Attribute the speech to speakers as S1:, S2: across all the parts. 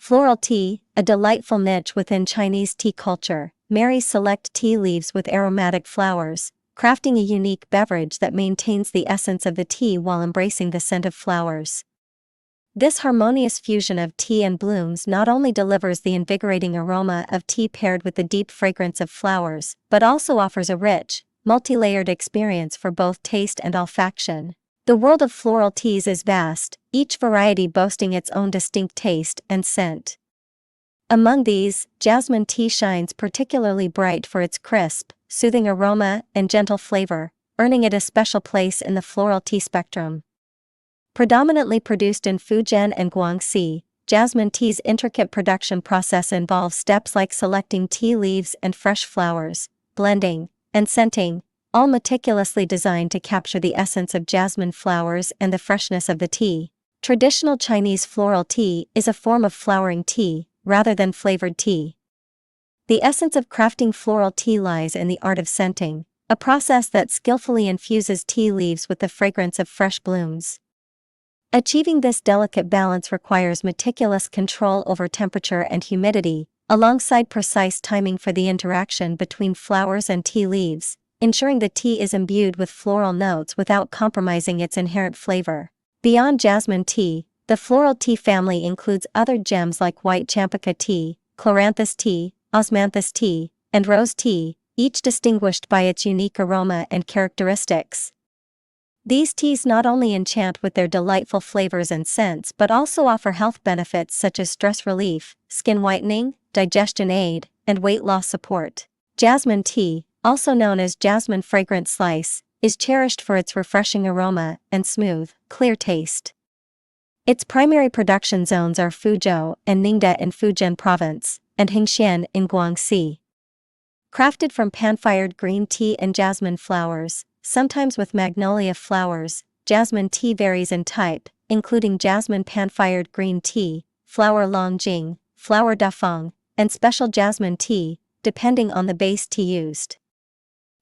S1: Floral tea, a delightful niche within Chinese tea culture, marries select tea leaves with aromatic flowers, crafting a unique beverage that maintains the essence of the tea while embracing the scent of flowers. This harmonious fusion of tea and blooms not only delivers the invigorating aroma of tea paired with the deep fragrance of flowers, but also offers a rich, multi-layered experience for both taste and olfaction. The world of floral teas is vast, each variety boasting its own distinct taste and scent. Among these, Jasmine tea shines particularly bright for its crisp, soothing aroma and gentle flavor, earning it a special place in the floral tea spectrum. Predominantly produced in Fujian and Guangxi, jasmine tea's intricate production process involves steps like selecting tea leaves and fresh flowers, blending, and scenting, all meticulously designed to capture the essence of jasmine flowers and the freshness of the tea. Traditional Chinese floral tea is a form of flowering tea, rather than flavored tea. The essence of crafting floral tea lies in the art of scenting, a process that skillfully infuses tea leaves with the fragrance of fresh blooms. Achieving this delicate balance requires meticulous control over temperature and humidity, alongside precise timing for the interaction between flowers and tea leaves, ensuring the tea is imbued with floral notes without compromising its inherent flavor. Beyond jasmine tea, the floral tea family includes other gems like white Champaca Tea, Chloranthus Tea, Osmanthus Tea, and Rose Tea, each distinguished by its unique aroma and characteristics. These teas not only enchant with their delightful flavors and scents but also offer health benefits such as stress relief, skin whitening, digestion aid, and weight loss support. Jasmine tea, also known as jasmine fragrant slice, is cherished for its refreshing aroma and smooth, clear taste. Its primary production zones are Fuzhou and Ningde in Fujian Province, and Hengxian in Guangxi. Crafted from pan-fired green tea and jasmine flowers, sometimes with magnolia flowers, jasmine tea varies in type, including jasmine pan-fired green tea, flower longjing, flower dafeng, and special jasmine tea, depending on the base tea used.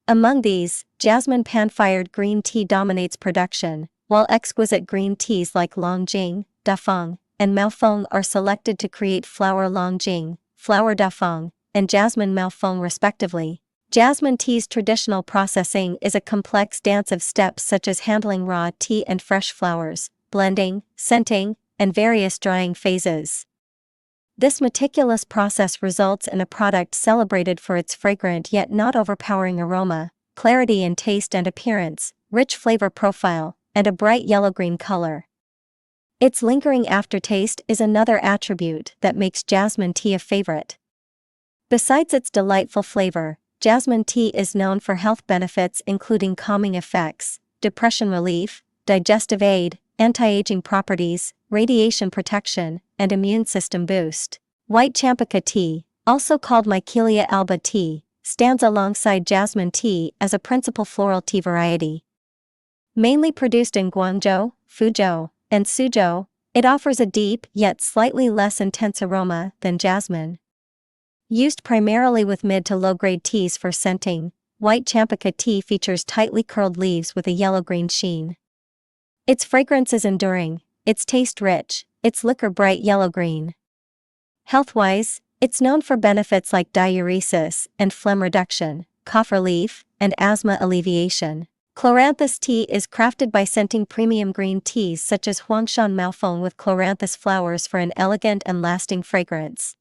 S1: Among these, jasmine pan-fired green tea dominates production, while exquisite green teas like longjing, dafeng, and maofeng are selected to create flower longjing, flower dafeng, and jasmine maofeng respectively. Jasmine tea's traditional processing is a complex dance of steps such as handling raw tea and fresh flowers, blending, scenting, and various drying phases. This meticulous process results in a product celebrated for its fragrant yet not overpowering aroma, clarity in taste and appearance, rich flavor profile, and a bright yellow-green color. Its lingering aftertaste is another attribute that makes jasmine tea a favorite. Besides its delightful flavor, jasmine tea is known for health benefits including calming effects, depression relief, digestive aid, anti-aging properties, radiation protection, and immune system boost. White Champaca tea, also called Michelia alba tea, stands alongside jasmine tea as a principal floral tea variety. Mainly produced in Guangzhou, Fuzhou, and Suzhou, it offers a deep yet slightly less intense aroma than jasmine. Used primarily with mid to low-grade teas for scenting, white Champaca tea features tightly curled leaves with a yellow-green sheen. Its fragrance is enduring, its taste rich, its liquor bright yellow-green. Health-wise, it's known for benefits like diuresis and phlegm reduction, cough relief, and asthma alleviation. Chloranthus tea is crafted by scenting premium green teas such as Huangshan Maofeng with chloranthus flowers for an elegant and lasting fragrance.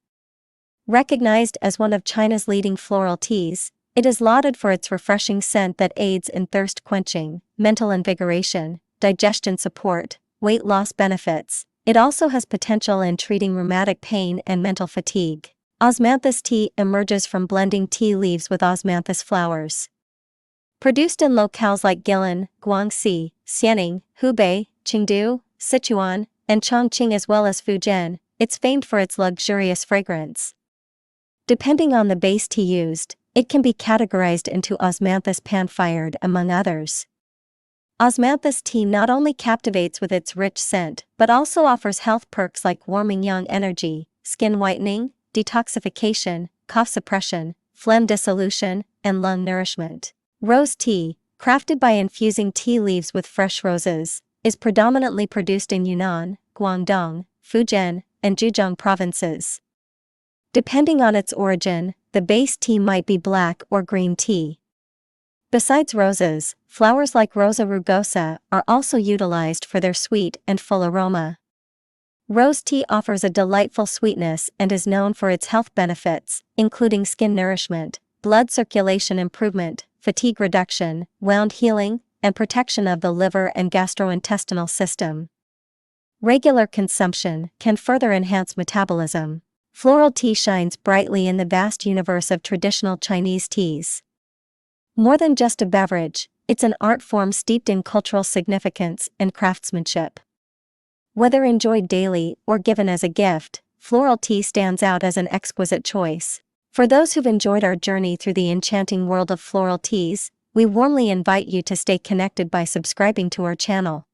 S1: Recognized as one of China's leading floral teas, it is lauded for its refreshing scent that aids in thirst quenching, mental invigoration, digestion support, weight loss benefits. It also has potential in treating rheumatic pain and mental fatigue. Osmanthus tea emerges from blending tea leaves with osmanthus flowers. Produced in locales like Guilin, Guangxi, Xianing, Hubei, Chengdu, Sichuan, and Chongqing as well as Fujian, it's famed for its luxurious fragrance. Depending on the base tea used, it can be categorized into osmanthus pan-fired among others. Osmanthus tea not only captivates with its rich scent but also offers health perks like warming young energy, skin whitening, detoxification, cough suppression, phlegm dissolution, and lung nourishment. Rose tea, crafted by infusing tea leaves with fresh roses, is predominantly produced in Yunnan, Guangdong, Fujian, and Zhejiang provinces. Depending on its origin, the base tea might be black or green tea. Besides roses, flowers like Rosa rugosa are also utilized for their sweet and full aroma. Rose tea offers a delightful sweetness and is known for its health benefits, including skin nourishment, blood circulation improvement, fatigue reduction, wound healing, and protection of the liver and gastrointestinal system. Regular consumption can further enhance metabolism. Floral tea shines brightly in the vast universe of traditional Chinese teas. More than just a beverage, it's an art form steeped in cultural significance and craftsmanship. Whether enjoyed daily or given as a gift, floral tea stands out as an exquisite choice. For those who've enjoyed our journey through the enchanting world of floral teas, we warmly invite you to stay connected by subscribing to our channel.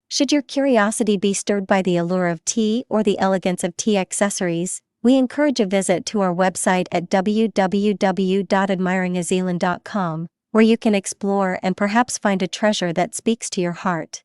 S1: Should your curiosity be stirred by the allure of tea or the elegance of tea accessories, we encourage a visit to our website at www.AdmirinGazeLand.com, where you can explore and perhaps find a treasure that speaks to your heart.